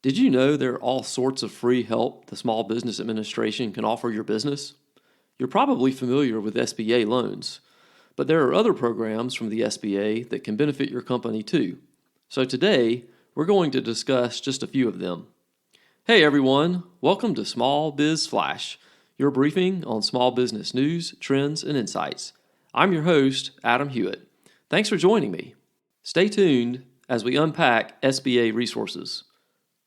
Did you know there are all sorts of free help the Small Business Administration can offer your business? You're probably familiar with SBA loans, but there are other programs from the SBA that can benefit your company too. So today, we're going to discuss just a few of them. Hey everyone, welcome to Small Biz Flash, your briefing on small business news, trends, and insights. I'm your host, Adam Hewitt. Thanks for joining me. Stay tuned as we unpack SBA resources.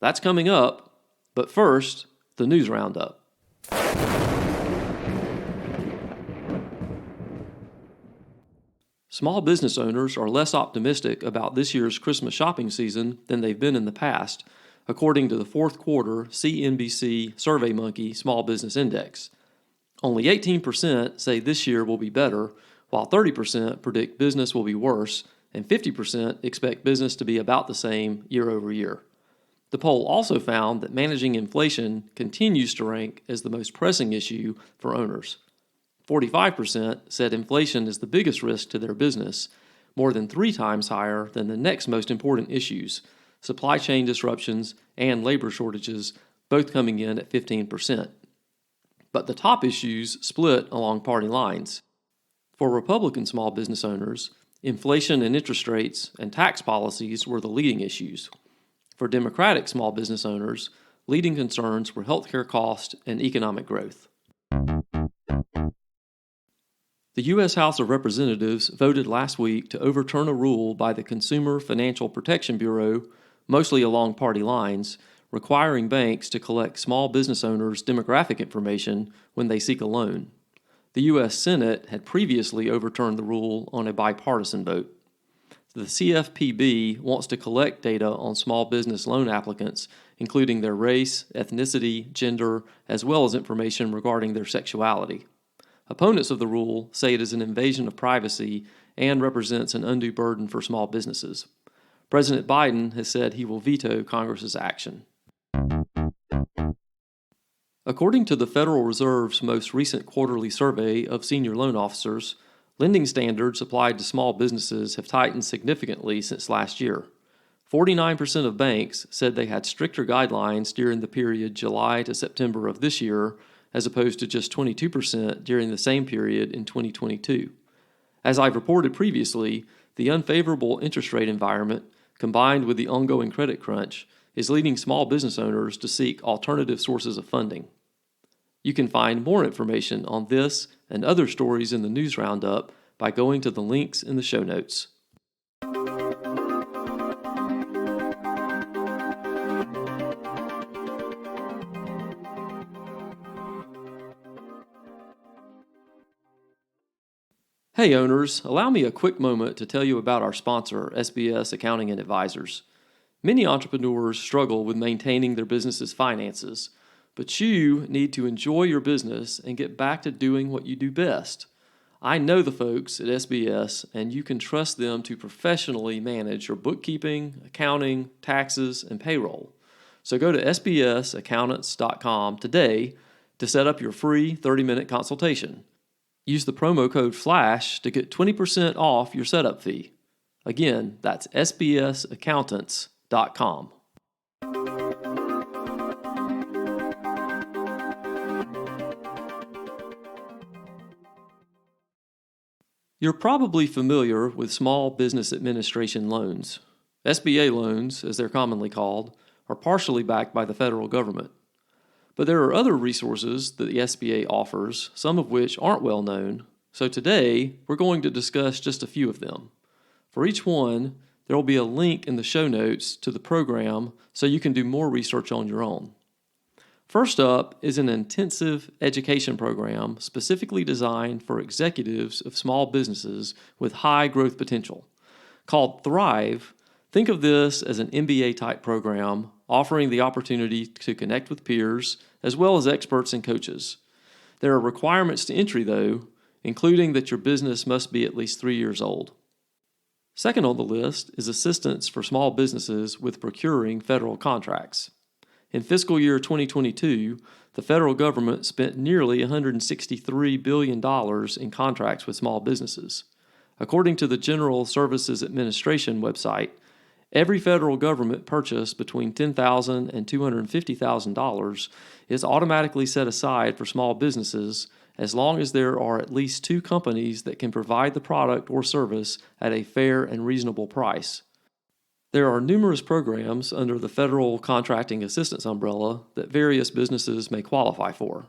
That's coming up, but first, the news roundup. Small business owners are less optimistic about this year's Christmas shopping season than they've been in the past, according to the fourth quarter CNBC SurveyMonkey Small Business Index. Only 18% say this year will be better, while 30% predict business will be worse, and 50% expect business to be about the same year over year. The poll also found that managing inflation continues to rank as the most pressing issue for owners. 45% said inflation is the biggest risk to their business, more than 3 times higher than the next most important issues, supply chain disruptions and labor shortages, both coming in at 15%. But the top issues split along party lines. For Republican small business owners, inflation and interest rates and tax policies were the leading issues. For Democratic small business owners, leading concerns were healthcare costs and economic growth. The U.S. House of Representatives voted last week to overturn a rule by the Consumer Financial Protection Bureau, mostly along party lines, requiring banks to collect small business owners' demographic information when they seek a loan. The U.S. Senate had previously overturned the rule on a bipartisan vote. The CFPB wants to collect data on small business loan applicants, including their race, ethnicity, gender, as well as information regarding their sexuality. Opponents of the rule say it is an invasion of privacy and represents an undue burden for small businesses. President Biden has said he will veto Congress's action. According to the Federal Reserve's most recent quarterly survey of senior loan officers, lending standards applied to small businesses have tightened significantly since last year. 49% of banks said they had stricter guidelines during the period July to September of this year, as opposed to just 22% during the same period in 2022. As I've reported previously, the unfavorable interest rate environment, combined with the ongoing credit crunch, is leading small business owners to seek alternative sources of funding. You can find more information on this and other stories in the news roundup by going to the links in the show notes. Hey owners, allow me a quick moment to tell you about our sponsor, SBS Accounting and Advisors. Many entrepreneurs struggle with maintaining their business's finances, but you need to enjoy your business and get back to doing what you do best. I know the folks at SBS, and you can trust them to professionally manage your bookkeeping, accounting, taxes, and payroll. So go to sbsaccountants.com today to set up your free 30-minute consultation. Use the promo code FLASH to get 20% off your setup fee. Again, that's sbsaccountants.com. You're probably familiar with Small Business Administration loans. SBA loans, as they're commonly called, are partially backed by the federal government. But there are other resources that the SBA offers, some of which aren't well known, so today we're going to discuss just a few of them. For each one, there will be a link in the show notes to the program so you can do more research on your own. First up is an intensive education program specifically designed for executives of small businesses with high growth potential. Called Thrive, think of this as an MBA-type program offering the opportunity to connect with peers as well as experts and coaches. There are requirements to entry, though, including that your business must be at least 3 years old. Second on the list is assistance for small businesses with procuring federal contracts. In fiscal year 2022, the federal government spent nearly $163 billion in contracts with small businesses. According to the General Services Administration website, Every federal government purchase between $10,000 and $250,000 is automatically set aside for small businesses as long as there are at least 2 companies that can provide the product or service at a fair and reasonable price. There are numerous programs under the Federal Contracting Assistance umbrella that various businesses may qualify for.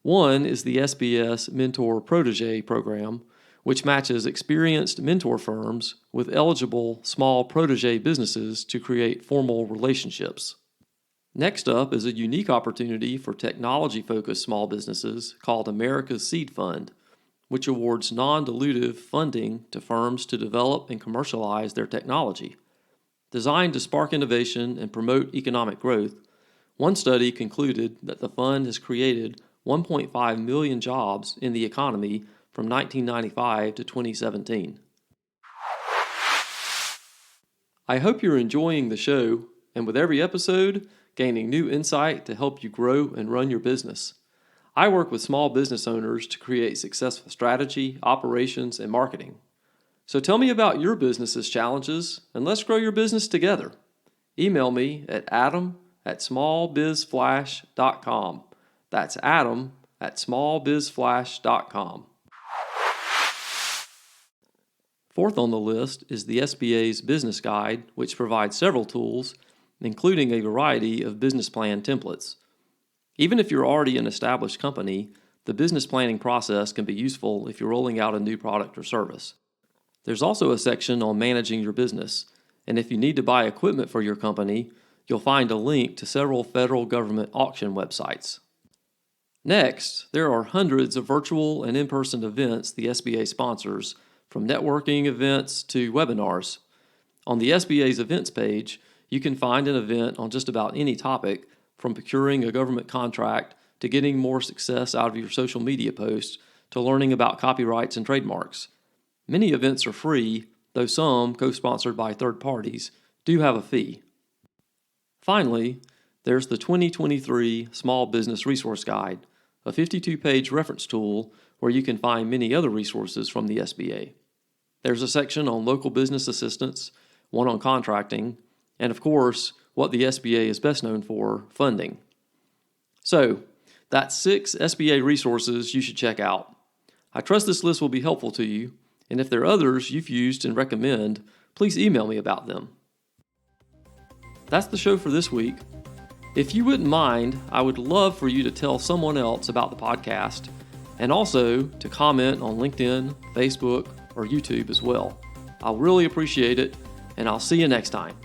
One is the SBS Mentor Protege program, which matches experienced mentor firms with eligible small protege businesses to create formal relationships. Next up is a unique opportunity for technology-focused small businesses called America's Seed Fund, which awards non-dilutive funding to firms to develop and commercialize their technology. Designed to spark innovation and promote economic growth, one study concluded that the fund has created 1.5 million jobs in the economy from 1995 to 2017. I hope you're enjoying the show, and with every episode, gaining new insight to help you grow and run your business. I work with small business owners to create successful strategy, operations, and marketing. So tell me about your business's challenges, and let's grow your business together. Email me at adam@smallbizflash.com. That's adam@smallbizflash.com. Fourth on the list is the SBA's Business Guide, which provides several tools, including a variety of business plan templates. Even if you're already an established company, the business planning process can be useful if you're rolling out a new product or service. There's also a section on managing your business, and if you need to buy equipment for your company, you'll find a link to several federal government auction websites. Next, there are hundreds of virtual and in-person events the SBA sponsors, from networking events to webinars. On the SBA's events page, you can find an event on just about any topic, from procuring a government contract to getting more success out of your social media posts to learning about copyrights and trademarks. Many events are free, though some, co-sponsored by third parties, do have a fee. Finally, there's the 2023 Small Business Resource Guide, a 52-page reference tool where you can find many other resources from the SBA. There's a section on local business assistance, one on contracting, and of course, what the SBA is best known for, funding. So, that's 6 SBA resources you should check out. I trust this list will be helpful to you, and if there are others you've used and recommend, please email me about them. That's the show for this week. If you wouldn't mind, I would love for you to tell someone else about the podcast, and also to comment on LinkedIn, Facebook, or YouTube as well. I'll really appreciate it, and I'll see you next time.